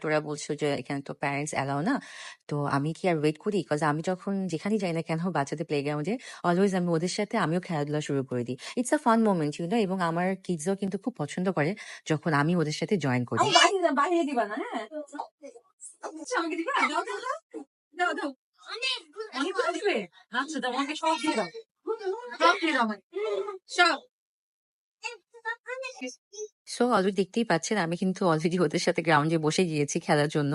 ওরা বলছিল যে এখানে তো প্যারেন্টস অ্যালাও না। তো আমি কি আর ওয়েট করি? কজ আমি যখন যেখানেই যাই না কেন বাচ্চাদের প্লেগ্রাউন্ডে অলওয়েজ আমি ওদের সাথে আমিও খেলাধুলা শুরু করে দিই। ইটস আ ফান মোমেন্ট এবং আমার কিডসও কিন্তু খুব পছন্দ করে যখন আমি ওদের সাথে জয়েন করি। বাহিরে দিবা না, হ্যাঁ? আমাকে দিবা? দাও দাও দাও দাও দাও। অনেক আসবে। আচ্ছা দাও, আমাকে সব দিয়ে দাও। সব দিয়ে দাও আমাকে। সব। সো অলরেডি দেখতেই পাচ্ছেন আমি কিন্তু অলরেডি ওদের সাথে গ্রাউন্ডে বসে গিয়েছি খেলার জন্য।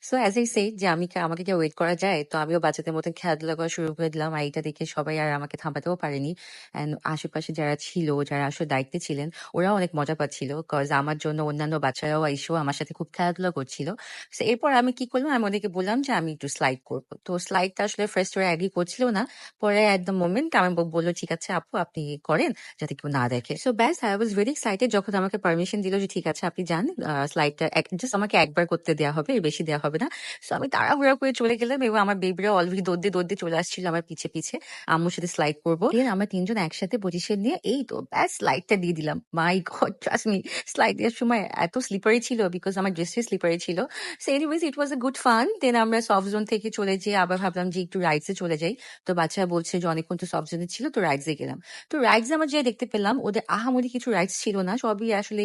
সো অ্যাজ আই সেড যে আমাকে কি ওয়েট করা যায়? তো আমিও বাচ্চাদের মতন খেলাধুলা করা শুরু করে দিলাম। আর এটা দেখে সবাই আর আমাকে থামাতেও পারেনি। অ্যান্ড আশেপাশে যারা ছিল, যারা আসলে দায়িত্বে ছিলেন, ওরাও অনেক মজা পাচ্ছিল। কজ আমার জন্য অন্যান্য বাচ্চারাও এসেও আমার সাথে খুব খেলাধুলা করছিল। সো এরপর আমি কি করলাম? আমি ওদেরকে বললাম যে আমি একটু স্লাইড করবো। তো স্লাইডটা আসলে ফার্স্ট ওরা এগ্রি করছিল না। পরে এট দ্য মোমেন্ট আমি বললো, ঠিক আছে আপু আপনি করেন, যাতে কেউ না দেখে। সো ব্যাস আই ওয়াজ ভেরি এক্সাইটেড যখন আমাকে পারমিশন দিল যে ঠিক আছে আপনি যান, স্লাইডটা জাস্ট আমাকে একবার করতে দেওয়া হবে, এর বেশি দেওয়া হবে না। সো আমি তাড়াহুড়া করে চলে গেলাম এবং আমার বেবিরা অলরেডি দৌড়তে দৌড়তে চলে আসছিল আমার পিছে পিছে আম্মুর সাথে স্লাইড করবো। দেন আমরা তিনজন একসাথে পজিশন নিয়ে এই তো ব্যাস স্লাইডটা দিয়ে দিলাম। My god, trust me, slide দেওয়ার সময় এত স্লিপারি ছিল বিকজ আমার ড্রেসটাই স্লিপারি ছিল। So anyways it was a good fun. Then আমরা সফট জোন থেকে চলে যেয়ে আবার ভাবলাম যে একটু রাইডসে চলে যাই। তো বাচ্চারা বলছে যে অনেকক্ষণ তো সফট জোনে ছিল, তো রাইডসে গেলাম। তো রাইডস আমরা যে দেখতে পেলাম ওদের আহামরি কিছু রাইডস ছিল না, সবই আসলে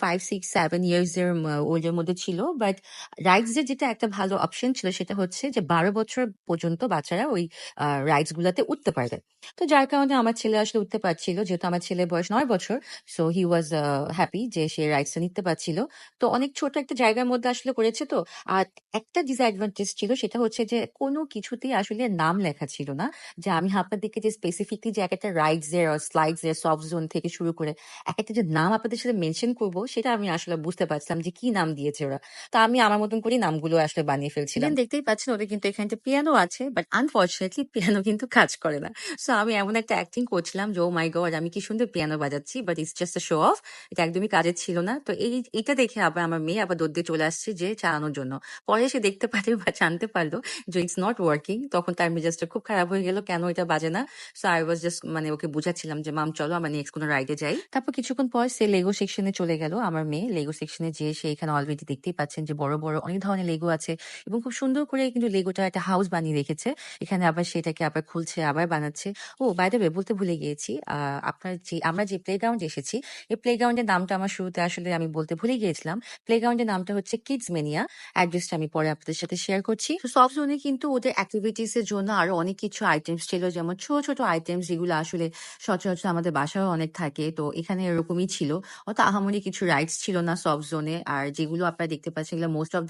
5, 6, 7 ইয়ার্স এর ওল্ডের মধ্যে ছিল। বাট রাইডস এর যেটা একটা ভালো অপশন ছিল সেটা হচ্ছে যে 12 বছর পর্যন্ত বাচ্চারা ওই রাইডস গুলাতে উঠতে পারবে। তো যার কারণে আমার ছেলে আসলে উঠতে পারছিল, যেহেতু আমার ছেলে বয়স 9 বছর। সো হি ওয়াজ হ্যাপি যে সে রাইডসটা নিতে পারছিল। তো অনেক ছোট একটা জায়গার মধ্যে আসলে করেছে। তো আর একটা ডিসঅ্যাডভান্টেজ ছিল, সেটা হচ্ছে যে কোনো কিছুতেই আসলে নাম লেখা ছিল না। যে আমি আপনাদেরকে যে স্পেসিফিকলি যে একটা রাইডস এর স্লাইডস এর সফট জোন থেকে শুরু করে একটা যে নাম আপনাদের সাথে মেনশন করব, সেটা আমি আসলে বুঝতে পারছিলাম যে কি নাম দিয়েছে ওরা। তো আমি আমার মতন করে নামগুলো আসলে বানিয়ে ফেলছিলাম। Then দেখতেই পাচ্ছেন ওদের কিন্তু এখানে পিয়ানো আছে, বাট আনফর্চুনেটলি পিয়ানো কিন্তু কাজ করে না। সো আমি এমন একটা অ্যাক্টিং করছিলাম যে ও মাই গড আমি কি সুন্দর পিয়ানো বাজাচ্ছি, but it's just a show off. এটা একদমই কাজের ছিল না। তো এটা দেখে আবার আমার মেয়ে আবার দৌড় দিয়ে চলে আসছে যে চালানোর জন্য। পরে সে দেখতে পারে বা জানতে পারলো যে ইটস নট ওয়ার্কিং, তখন তার মেজাজটা খুব খারাপ হয়ে গেল, কেন এটা বাজে না। So I was just okay বুঝাচ্ছিলাম যে মাম চলো আমরা নেক্সট কোনো রাইডে যাই। তারপর কিছুক্ষণ পর সে লেগো সেকশনে চলে গেল। আমার মেয়ে লেগো সেকশনে যেয়ে সে এখানে অলরেডি দেখতেই পাচ্ছেন যে বড় বড় অনেক ধরনের লেগো আছে এবং খুব সুন্দর করে কিন্তু লেগোটা একটা হাউস বানিয়ে রেখেছে। এখানে আবার সেটাকে আবার খুলছে, আবার বানাচ্ছে। ও বাই দ্য ওয়ে বলতে ভুলে গিয়েছি, আমরা যে প্লেগ্রাউন্ডে এসেছি, এই প্লেগ্রাউন্ডের নামটা আমার শুরুতে আসলে আমি বলতে ভুলে গিয়েছিলাম। প্লেগ্রাউন্ডের নামটা হচ্ছে কিডস মেনিয়া। অ্যাড্রেসটা আমি পরে আপনাদের সাথে শেয়ার করছি। সফট জোনে কিন্তু ওদের অ্যাক্টিভিটিস এর জন্য আরো অনেক কিছু আইটেমস ছিল, যেমন ছোট ছোট আইটেমস যেগুলো আসলে সচরাচর আমাদের বাসায়ও অনেক থাকে। তো এখানে এরকমই ছিল। অত আহামরি কিছু রাইডস ছিল না সফট জোনে। আর যেগুলো আপনারা দেখতে পাচ্ছেন এগুলো মোস্ট অফ